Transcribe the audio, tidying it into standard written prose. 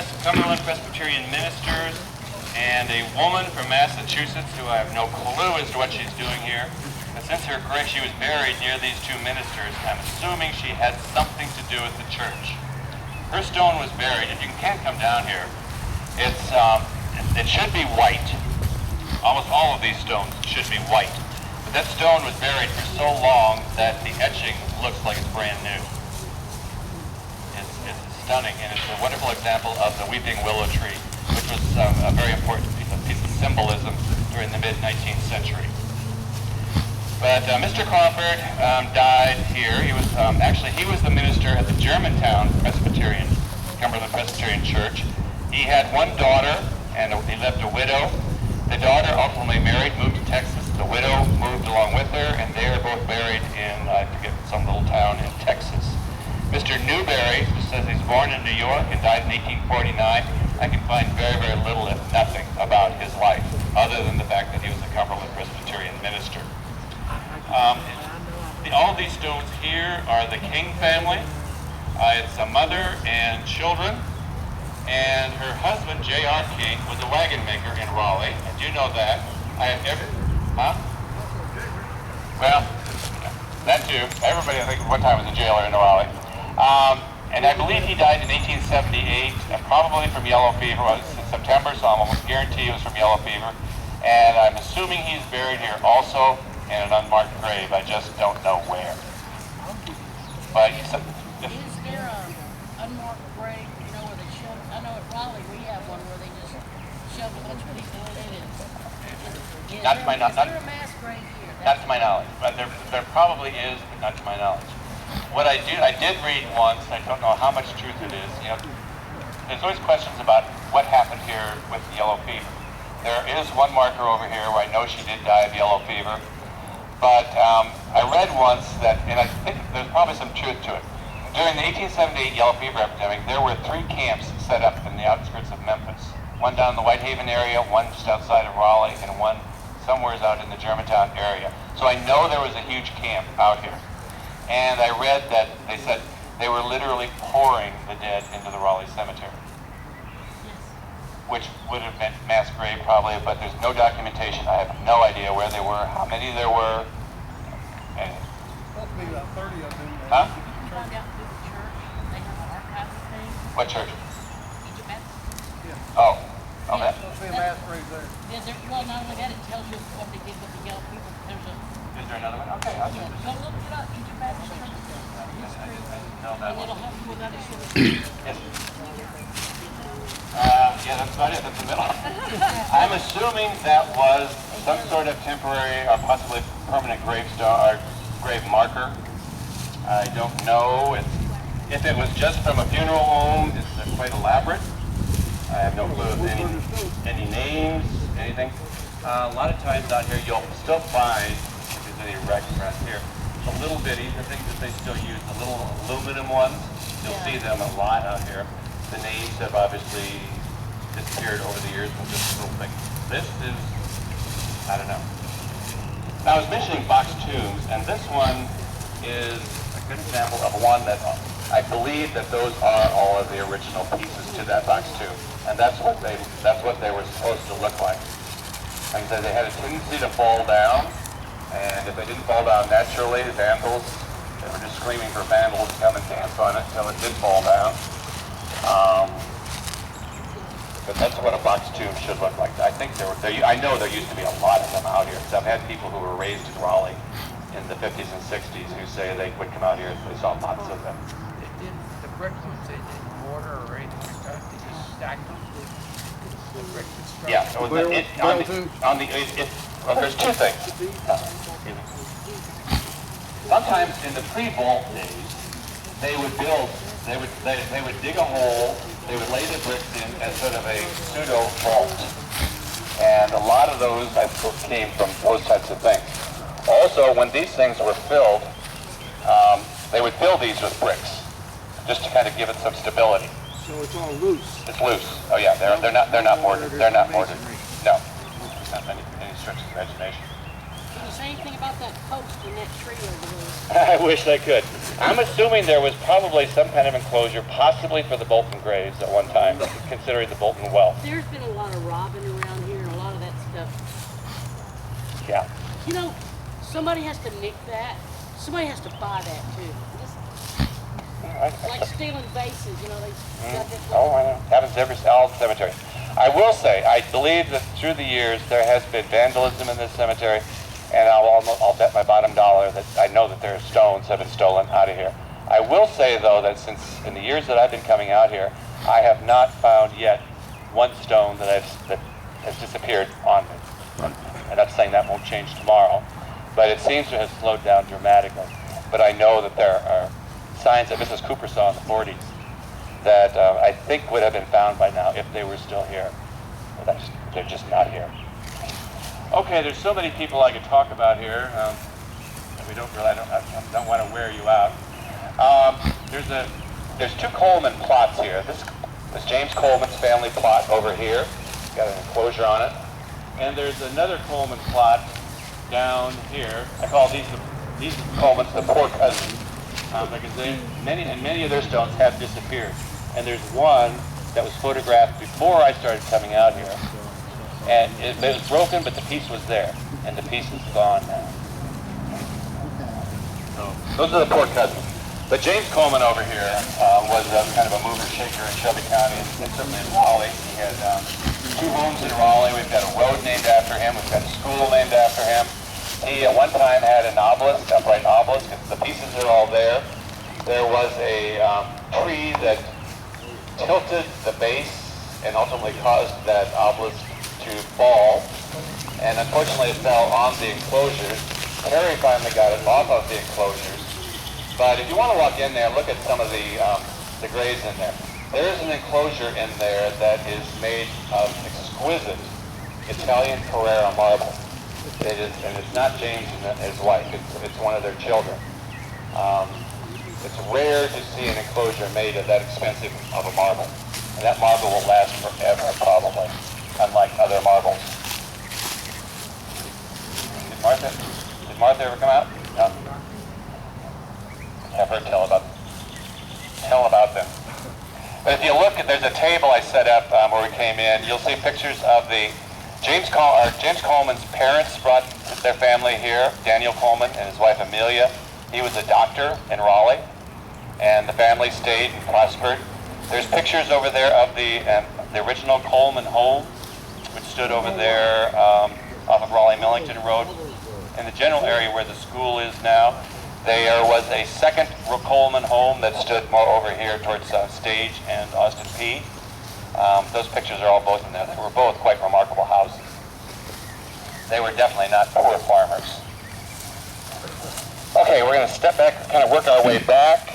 Cumberland Presbyterian ministers and a woman from Massachusetts who I have no clue as to what she's doing here. But since she was buried near these two ministers, I'm assuming she had something to do with the church. Her stone was buried, and you can't come down here. It should be white. Almost all of these stones should be white. But that stone was buried for so long that the etching looks like it's brand new. It's stunning, and it's a wonderful example of the weeping willow tree, which was a very important piece of symbolism during the mid-19th century. But Mr. Crawford died here. He was he was the minister at the Germantown Presbyterian, Cumberland Presbyterian Church. He had one daughter, and he left a widow. The daughter ultimately married, moved to Texas. The widow moved along with her, and they are both buried in, I forget, some little town in Texas. Mr. Newberry says he's born in New York and died in 1849. I can find very, very little, if nothing, about his life, other than the fact that he was a Cumberland Presbyterian minister. All these stones here are the King family. It's a mother and children. And her husband, J.R. King, was a wagon maker in Raleigh. I do know that. Well, that too. Everybody, I think, at one time was a jailer in Raleigh. And I believe he died in 1878, probably from yellow fever. Well, it's in September, so I'm almost guaranteed it was from yellow fever. And I'm assuming he's buried here also in an unmarked grave. I just don't know where. But Is there an unmarked grave, where they shove? I know at Raleigh we have one where they just shove a bunch of people in it. Is there a mass grave here? Not to my knowledge, but there probably is, but not to my knowledge. What I did read once, I don't know how much truth it is, there's always questions about what happened here with yellow fever. There is one marker over here where I know she did die of yellow fever, but I read once that, and I think there's probably some truth to it. During the 1878 yellow fever epidemic, there were 3 camps set up in the outskirts of Memphis. One down in the Whitehaven area, one just outside of Raleigh, and one somewhere out in the Germantown area. So I know there was a huge camp out here. And I read that they said they were literally pouring the dead into the Raleigh Cemetery, which would have meant mass grave probably, but there's no documentation. I have no idea where they were, how many there were. And Must be about 30 of them. Huh? You found out through the church, they have an archive thing. What church? Egypt Baptist. Yeah. Oh, okay. Must be a mass grave there. Well, not only that, it tells you what they did with the yellow people. There's a Is there another one? Okay, I'll check this go out. look it up, Egypt Baptist Church. I didn't know that And one. it'll help you with other sort of Yes. Yeah, that's about it. That's the middle. I'm assuming that was some sort of temporary or possibly permanent gravestone or grave marker. I don't know if it was just from a funeral home. It's quite elaborate. I have no clue of any names, anything. A lot of times out here you'll still find, if there's any wrecks around here, the little bitties, the things that they still use, the little aluminum ones. You'll see them a lot out here. The names have obviously disappeared over the years from just little things. This is, I don't know. Now I was mentioning box tombs, and this one is a good example of one that I believe that those are all of the original pieces to that box tomb, and that's what they were supposed to look like. Like I said, they had a tendency to fall down, and if they didn't fall down naturally, the vandals, they were just screaming for vandals to come and dance on it until it did fall down. But that's what a box tomb should look like. I think I know there used to be a lot of them out here. So I've had people who were raised in Raleigh in the 50s and 60s who say they would come out here and they saw lots of them. The bricks, they didn't mortar or anything like that. They just stacked them. The bricks and stuff. Yeah. So well, there's two things. Sometimes in the pre-vault days, they would dig a hole. They would lay the bricks in as sort of a pseudo vault. And a lot of those, I suppose, came from those types of things. Also, when these things were filled, they would fill these with bricks, just to kind of give it some stability. So it's all loose. It's loose. Oh yeah, they're not mortared. They're not mortared. No, not any stretch of the imagination. say anything about that post and that tree over there? I wish I could. I'm assuming there was probably some kind of enclosure, possibly for the Bolton graves at one time, considering the Bolton wealth. There's been a lot of robbing around here and a lot of that stuff. Yeah. You know, somebody has to nick that. Somebody has to buy that too. It's like stealing vases, you know, they got this. Oh, I know. Happens every all cemetery. I will say, I believe that through the years there has been vandalism in this cemetery, and I'll bet my bottom dollar that I know that there are stones that have been stolen out of here. I will say, though, that since in the years that I've been coming out here, I have not found yet one stone that has disappeared on me. I'm not saying that won't change tomorrow, but it seems to have slowed down dramatically. But I know that there are signs that Mrs. Cooper saw in the 40s that I think would have been found by now if they were still here. But they're just not here. Okay, there's so many people I could talk about here. I don't want to wear you out. There's two Coleman plots here. This James Coleman's family plot over here. Got an enclosure on it. And there's another Coleman plot down here. I call these Colemans the poor cousins. Because many of their stones have disappeared. And there's one that was photographed before I started coming out here. And it was broken, but the piece was there. And the piece is gone now. So those are the poor cousins. But James Coleman over here was kind of a mover shaker in Shelby County, and certainly in Raleigh. He had 2 homes in Raleigh. We've got a road named after him. We've got a school named after him. He at one time had an obelisk, upright obelisk. The pieces are all there. There was a tree that tilted the base and ultimately caused that obelisk to fall. And unfortunately it fell on the enclosures. Terry finally got it off of the enclosures. But if you want to walk in there, look at some of the graves in there. There is an enclosure in there that is made of exquisite Italian Carrara marble. And it's not James and his wife. It's one of their children. It's rare to see an enclosure made of that expensive of a marble. And that marble will last forever, probably, unlike other marbles. Did Martha ever come out? No. Have her tell about them. But if you look, there's a table I set up where we came in. You'll see pictures of the James Coleman's parents brought their family here. Daniel Coleman and his wife Amelia. He was a doctor in Raleigh, and the family stayed and prospered. There's pictures over there of the original Coleman home, which stood over there off of Raleigh-Millington Road. In the general area where the school is now, there was a second Coleman home that stood more over here towards Stage and Austin P. Those pictures are all both in there. They were both quite remarkable houses. They were definitely not poor farmers. Okay, we're going to step back, kind of work our way back.